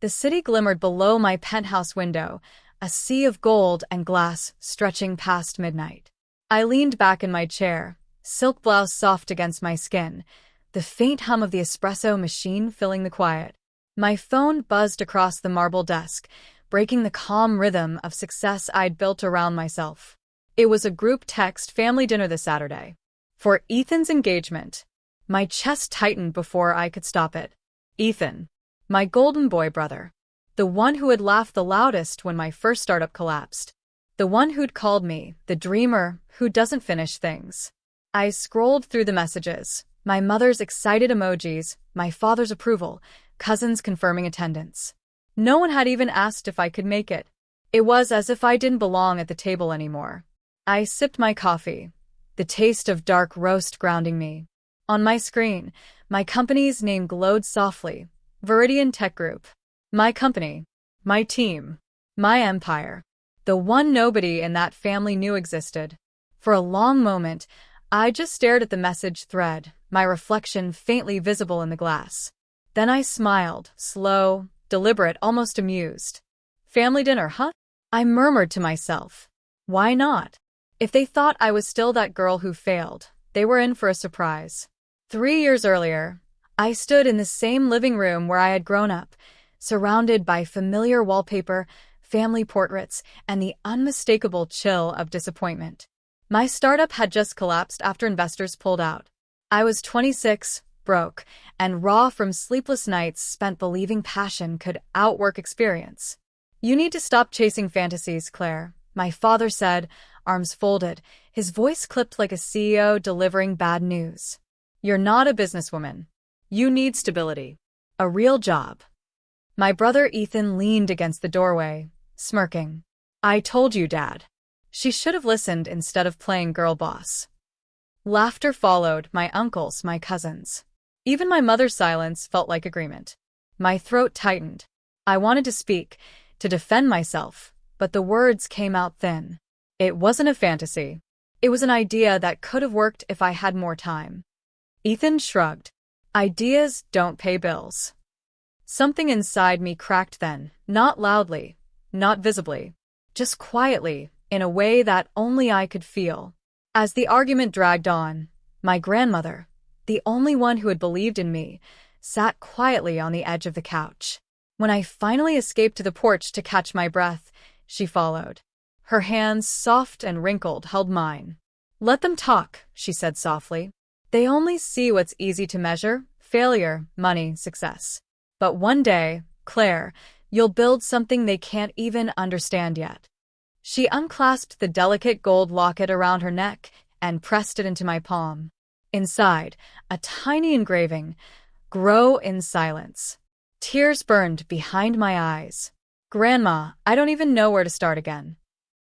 The city glimmered below my penthouse window, a sea of gold and glass stretching past midnight. I leaned back in my chair, silk blouse soft against my skin, the faint hum of the espresso machine filling the quiet. My phone buzzed across the marble desk, breaking the calm rhythm of success I'd built around myself. It was a group text family dinner this Saturday. For Ethan's engagement. My chest tightened before I could stop it. Ethan. My golden boy brother. The one who had laughed the loudest when my first startup collapsed. The one who'd called me the dreamer who doesn't finish things. I scrolled through the messages. My mother's excited emojis, my father's approval, cousins confirming attendance. No one had even asked if I could make it. It was as if I didn't belong at the table anymore. I sipped my coffee, the taste of dark roast grounding me. On my screen, my company's name glowed softly. Viridian Tech Group. My company. My team. My empire. The one nobody in that family knew existed. For a long moment, I just stared at the message thread, my reflection faintly visible in the glass. Then I smiled, slow, deliberate, almost amused. Family dinner, huh? I murmured to myself. Why not? If they thought I was still that girl who failed, they were in for a surprise. 3 years earlier, I stood in the same living room where I had grown up, surrounded by familiar wallpaper, family portraits, and the unmistakable chill of disappointment. My startup had just collapsed after investors pulled out. I was 26, broke, and raw from sleepless nights spent believing passion could outwork experience. You need to stop chasing fantasies, Claire, my father said, arms folded, his voice clipped like a CEO delivering bad news. You're not a businesswoman. You need stability. A real job. My brother Ethan leaned against the doorway, smirking. I told you, Dad. She should have listened instead of playing girl boss. Laughter followed, my uncles, my cousins. Even my mother's silence felt like agreement. My throat tightened. I wanted to speak, to defend myself, but the words came out thin. It wasn't a fantasy. It was an idea that could have worked if I had more time. Ethan shrugged. Ideas don't pay bills. Something inside me cracked then, not loudly, not visibly, just quietly, in a way that only I could feel. As the argument dragged on, my grandmother, the only one who had believed in me, sat quietly on the edge of the couch. When I finally escaped to the porch to catch my breath, she followed. Her hands, soft and wrinkled, held mine. Let them talk, she said softly. They only see what's easy to measure, failure, money, success. But one day, Claire, you'll build something they can't even understand yet. She unclasped the delicate gold locket around her neck and pressed it into my palm. Inside, a tiny engraving, "Grow in silence." Tears burned behind my eyes. Grandma, I don't even know where to start again.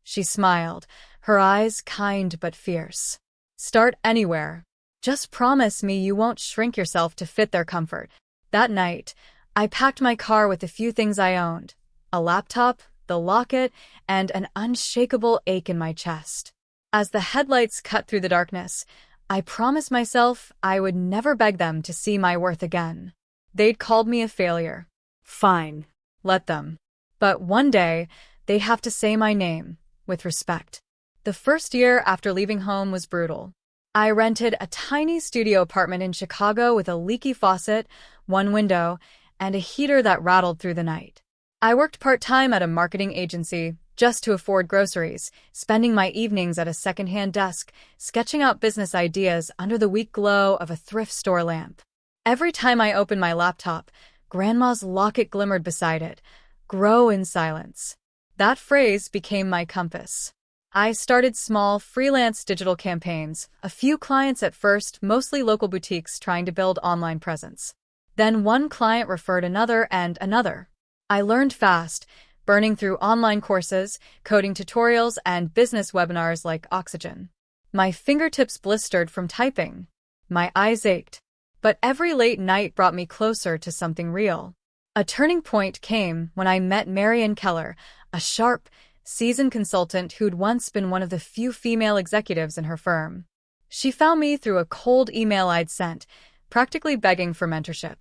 She smiled, her eyes kind but fierce. Start anywhere. Just promise me you won't shrink yourself to fit their comfort. That night, I packed my car with the few things I owned, a laptop, the locket, and an unshakable ache in my chest. As the headlights cut through the darkness, I promised myself I would never beg them to see my worth again. They'd called me a failure. Fine, let them. But one day, they'd have to say my name, with respect. The first year after leaving home was brutal. I rented a tiny studio apartment in Chicago with a leaky faucet, one window, and a heater that rattled through the night. I worked part-time at a marketing agency, just to afford groceries, spending my evenings at a second-hand desk, sketching out business ideas under the weak glow of a thrift store lamp. Every time I opened my laptop, Grandma's locket glimmered beside it. Grow in silence. That phrase became my compass. I started small, freelance digital campaigns, a few clients at first, mostly local boutiques trying to build online presence. Then one client referred another and another. I learned fast, burning through online courses, coding tutorials, and business webinars like Oxygen. My fingertips blistered from typing. My eyes ached. But every late night brought me closer to something real. A turning point came when I met Marian Keller, a sharp, seasoned consultant who'd once been one of the few female executives in her firm. She found me through a cold email I'd sent, practically begging for mentorship.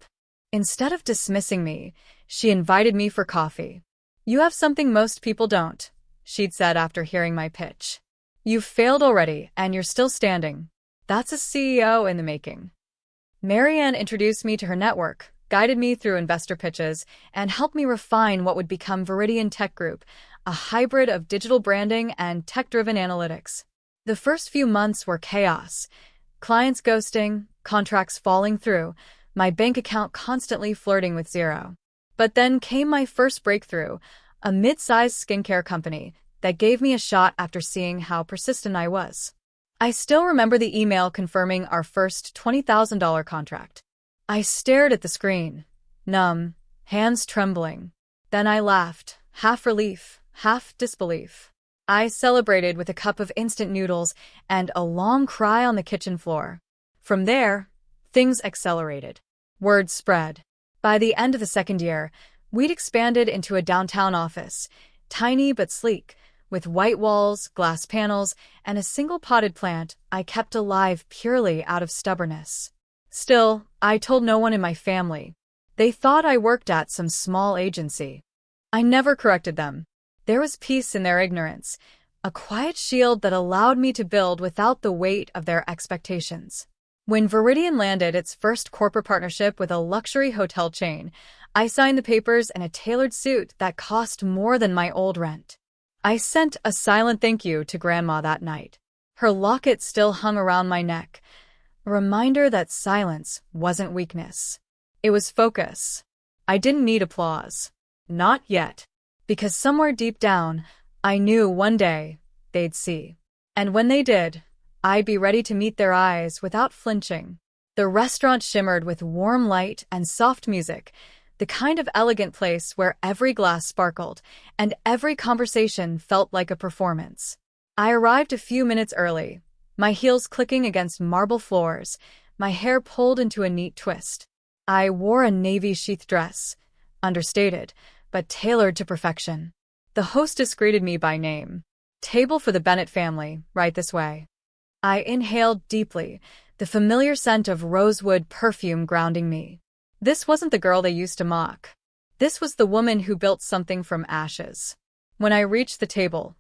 Instead of dismissing me, She invited me for coffee. "You have something most people don't," she'd said after hearing my pitch. "You've failed already, and you're still standing. That's a CEO in the making." Marianne introduced me to her network, guided me through investor pitches, and helped me refine what would become Viridian Tech Group, a hybrid of digital branding and tech-driven analytics. The first few months were chaos. Clients ghosting, contracts falling through, my bank account constantly flirting with zero. But then came my first breakthrough, a mid-sized skincare company that gave me a shot after seeing how persistent I was. I still remember the email confirming our first $20,000 contract. I stared at the screen, numb, hands trembling. Then I laughed, half relief, half disbelief. I celebrated with a cup of instant noodles and a long cry on the kitchen floor. From there, things accelerated. Word spread. By the end of the second year, we'd expanded into a downtown office, tiny but sleek, with white walls, glass panels, and a single potted plant I kept alive purely out of stubbornness. Still, I told no one in my family. They thought I worked at some small agency. I never corrected them. There was peace in their ignorance, a quiet shield that allowed me to build without the weight of their expectations. When Viridian landed its first corporate partnership with a luxury hotel chain, I signed the papers in a tailored suit that cost more than my old rent. I sent a silent thank you to Grandma that night. Her locket still hung around my neck, a reminder that silence wasn't weakness. It was focus. I didn't need applause. Not yet. Because somewhere deep down, I knew one day they'd see. And when they did, I'd be ready to meet their eyes without flinching. The restaurant shimmered with warm light and soft music, the kind of elegant place where every glass sparkled and every conversation felt like a performance. I arrived a few minutes early, my heels clicking against marble floors, my hair pulled into a neat twist. I wore a navy sheath dress, understated, but tailored to perfection. The hostess greeted me by name. "Table for the Bennett family, right this way." I inhaled deeply, the familiar scent of rosewood perfume grounding me. This wasn't the girl they used to mock. This was the woman who built something from ashes. When I reached the table,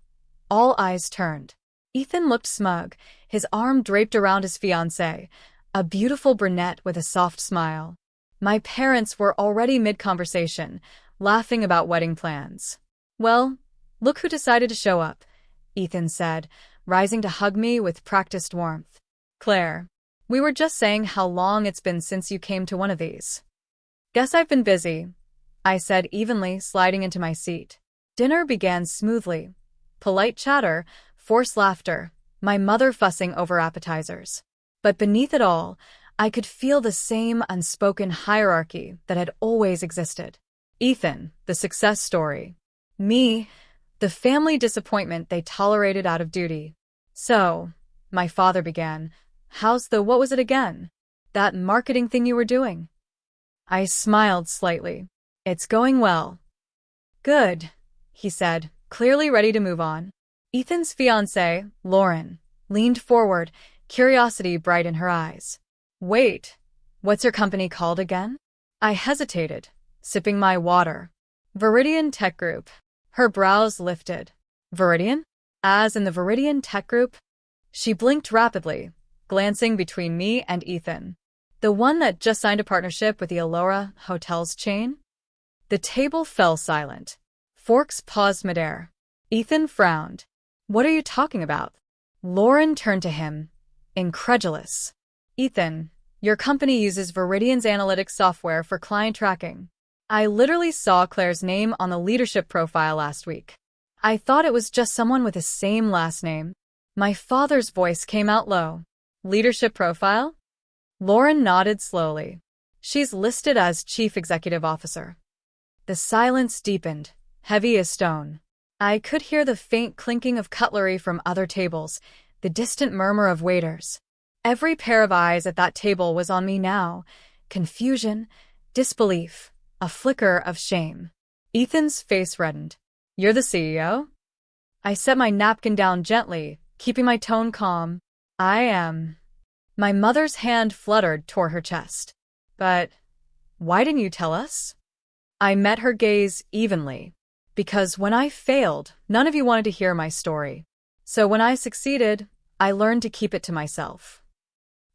all eyes turned. Ethan looked smug, his arm draped around his fiancée, a beautiful brunette with a soft smile. My parents were already mid-conversation, laughing about wedding plans. "Well, look who decided to show up," Ethan said, rising to hug me with practiced warmth. "Claire, we were just saying how long it's been since you came to one of these." "Guess I've been busy," I said evenly, sliding into my seat. Dinner began smoothly. Polite chatter, forced laughter, my mother fussing over appetizers. But beneath it all, I could feel the same unspoken hierarchy that had always existed. Ethan, the success story. Me, the family disappointment they tolerated out of duty. "So," my father began, what was it again? That marketing thing you were doing?" I smiled slightly. "It's going well." "Good," he said, clearly ready to move on. Ethan's fiancée, Lauren, leaned forward, curiosity bright in her eyes. "Wait, what's your company called again?" I hesitated, sipping my water. "Viridian Tech Group." Her brows lifted. "Viridian? As in the Viridian Tech Group?" She blinked rapidly, glancing between me and Ethan. "The one that just signed a partnership with the Allura Hotels chain?" The table fell silent. Forks paused midair. Ethan frowned. "What are you talking about?" Lauren turned to him, incredulous. "Ethan, your company uses Viridian's analytics software for client tracking. I literally saw Claire's name on the leadership profile last week. I thought it was just someone with the same last name." My father's voice came out low. "Leadership profile?" Lauren nodded slowly. "She's listed as Chief Executive Officer." The silence deepened, heavy as stone. I could hear the faint clinking of cutlery from other tables, the distant murmur of waiters. Every pair of eyes at that table was on me now. Confusion, disbelief, a flicker of shame. Ethan's face reddened. "You're the CEO?" I set my napkin down gently, keeping my tone calm. "I am." My mother's hand fluttered toward her chest. "But why didn't you tell us?" I met her gaze evenly. Because when I failed, none of you wanted to hear my story. So when I succeeded, I learned to keep it to myself.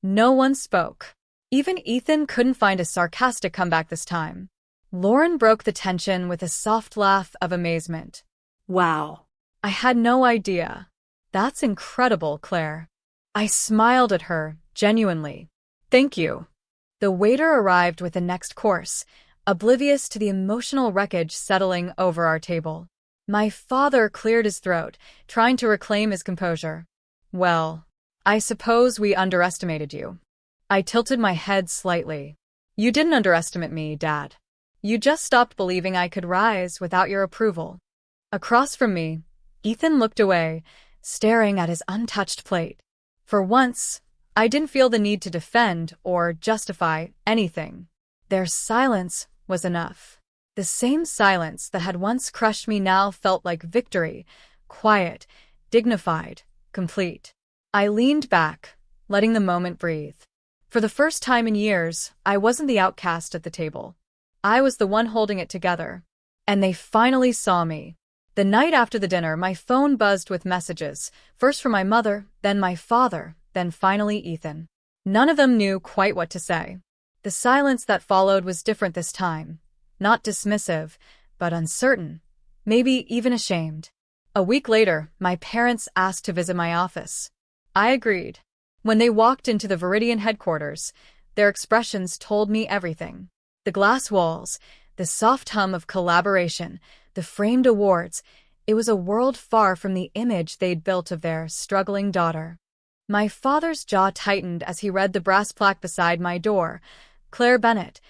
No one spoke. Even Ethan couldn't find a sarcastic comeback this time. Lauren broke the tension with a soft laugh of amazement. Wow. I had no idea. That's incredible, Claire. I smiled at her, genuinely. Thank you. The waiter arrived with the next course, oblivious to the emotional wreckage settling over our table. My father cleared his throat, trying to reclaim his composure. Well, I suppose we underestimated you. I tilted my head slightly. You didn't underestimate me, Dad. You just stopped believing I could rise without your approval. Across from me, Ethan looked away, staring at his untouched plate. For once, I didn't feel the need to defend or justify anything. Their silence was enough. The same silence that had once crushed me now felt like victory, quiet, dignified, complete. I leaned back, letting the moment breathe. For the first time in years, I wasn't the outcast at the table. I was the one holding it together. And they finally saw me. The night after the dinner, my phone buzzed with messages, first from my mother, then my father, then finally Ethan. None of them knew quite what to say. The silence that followed was different this time. Not dismissive, but uncertain, maybe even ashamed. A week later, my parents asked to visit my office. I agreed. When they walked into the Viridian headquarters, their expressions told me everything. The glass walls, the soft hum of collaboration, the framed awards, it was a world far from the image they'd built of their struggling daughter. My father's jaw tightened as he read the brass plaque beside my door. Claire Bennett,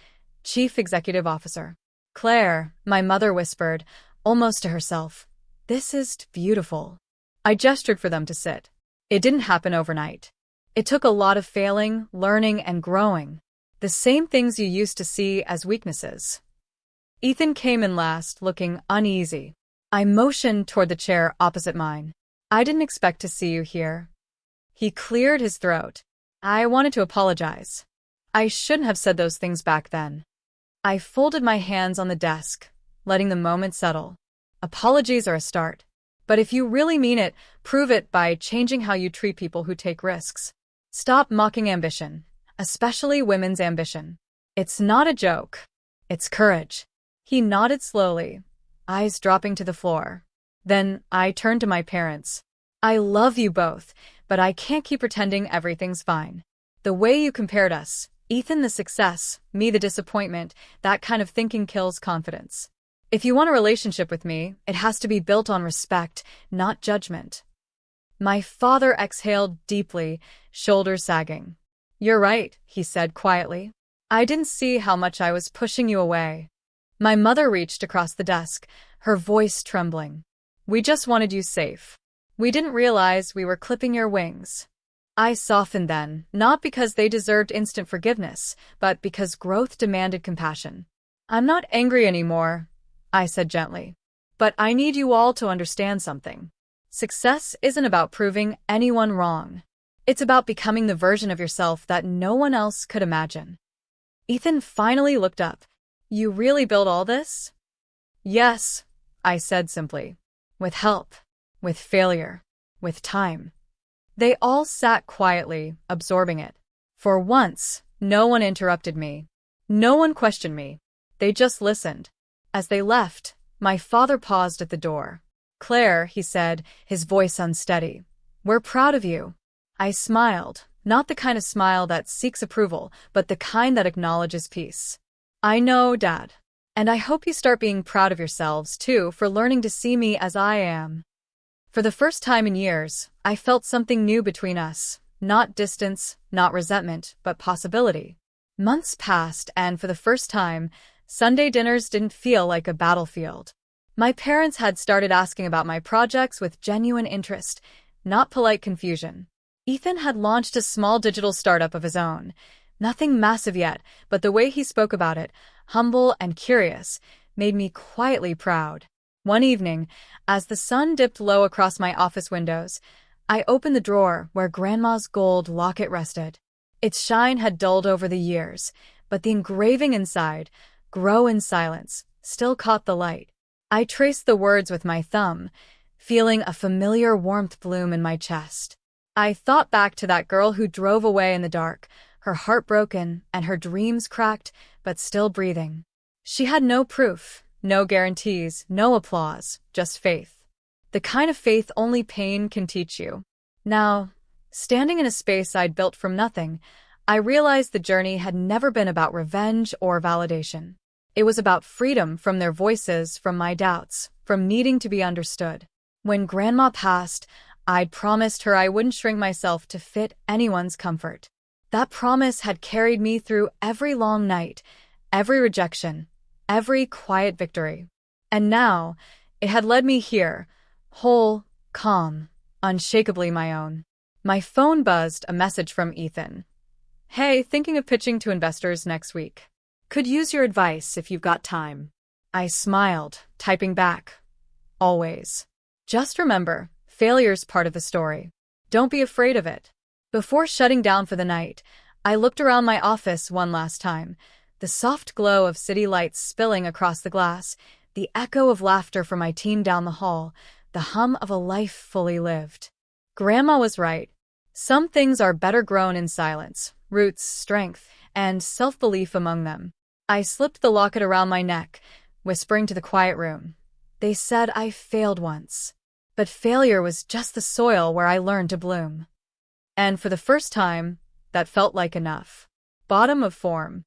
Chief Executive Officer. Claire, my mother whispered, almost to herself, this is beautiful. I gestured for them to sit. It didn't happen overnight. It took a lot of failing, learning, and growing. The same things you used to see as weaknesses. Ethan came in last, looking uneasy. I motioned toward the chair opposite mine. I didn't expect to see you here. He cleared his throat. I wanted to apologize. I shouldn't have said those things back then. I folded my hands on the desk, letting the moment settle. Apologies are a start. But if you really mean it, prove it by changing how you treat people who take risks. Stop mocking ambition, especially women's ambition. It's not a joke. It's courage. He nodded slowly, eyes dropping to the floor. Then I turned to my parents. I love you both, but I can't keep pretending everything's fine. The way you compared us, Ethan the success, me the disappointment, that kind of thinking kills confidence. If you want a relationship with me, it has to be built on respect, not judgment. My father exhaled deeply, shoulders sagging. You're right, he said quietly. I didn't see how much I was pushing you away. My mother reached across the desk, her voice trembling. We just wanted you safe. We didn't realize we were clipping your wings. I softened then, not because they deserved instant forgiveness, but because growth demanded compassion. I'm not angry anymore, I said gently. But I need you all to understand something. Success isn't about proving anyone wrong. It's about becoming the version of yourself that no one else could imagine. Ethan finally looked up. You really built all this? Yes, I said simply. With help, with failure, with time. They all sat quietly, absorbing it. For once, no one interrupted me. No one questioned me. They just listened. As they left, my father paused at the door. Claire, he said, his voice unsteady. We're proud of you. I smiled, not the kind of smile that seeks approval, but the kind that acknowledges peace. I know, Dad. And I hope you start being proud of yourselves, too, for learning to see me as I am. For the first time in years, I felt something new between us. Not distance, not resentment, but possibility. Months passed, and for the first time, Sunday dinners didn't feel like a battlefield. My parents had started asking about my projects with genuine interest, not polite confusion. Ethan had launched a small digital startup of his own. Nothing massive yet, but the way he spoke about it, humble and curious, made me quietly proud. One evening, as the sun dipped low across my office windows, I opened the drawer where Grandma's gold locket rested. Its shine had dulled over the years, but the engraving inside, "Grow in silence," still caught the light. I traced the words with my thumb, feeling a familiar warmth bloom in my chest. I thought back to that girl who drove away in the dark, her heart broken and her dreams cracked, but still breathing. She had no proof, no guarantees, no applause, just faith. The kind of faith only pain can teach you. Now, standing in a space I'd built from nothing, I realized the journey had never been about revenge or validation. It was about freedom from their voices, from my doubts, from needing to be understood. When Grandma passed, I'd promised her I wouldn't shrink myself to fit anyone's comfort. That promise had carried me through every long night, every rejection, every quiet victory. And now, it had led me here, whole, calm, unshakably my own. My phone buzzed, a message from Ethan. "Hey, thinking of pitching to investors next week. Could use your advice if you've got time." I smiled, typing back. "Always. Just remember, failure's part of the story. Don't be afraid of it." Before shutting down for the night, I looked around my office one last time, the soft glow of city lights spilling across the glass, the echo of laughter from my team down the hall, the hum of a life fully lived. Grandma was right. Some things are better grown in silence, roots, strength, and self-belief among them. I slipped the locket around my neck, whispering to the quiet room. They said I failed once, but failure was just the soil where I learned to bloom. And for the first time, that felt like enough. Bottom of form.